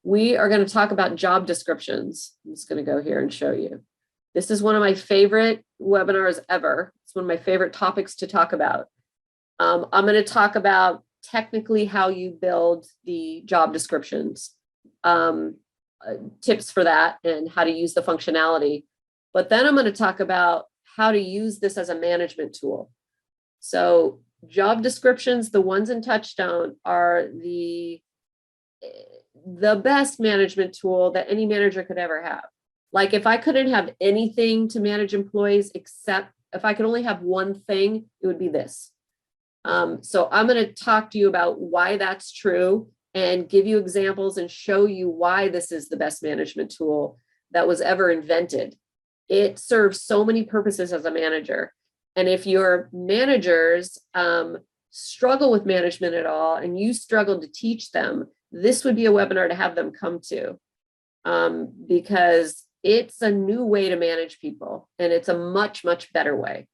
We are going to talk about job descriptions. I'm just going to go here and show you. This is one of my favorite webinars ever. It's one of my favorite topics to talk about. I'm going to talk about technically how you build the job descriptions, tips for that, and how to use the functionality. But then I'm going to talk about how to use this as a management tool. So job descriptions, the ones in TouchStone, are the best management tool that any manager could ever have. Like if I couldn't have anything to manage employees, except if I could only have one thing, it would be this. So I'm going to talk to you about why that's true and give you examples and show you why this is the best management tool that was ever invented. It serves so many purposes as a manager. And if your managers struggle with management at all and you struggle to teach them, this would be a webinar to have them come to, because it's a new way to manage people and it's a much, much better way.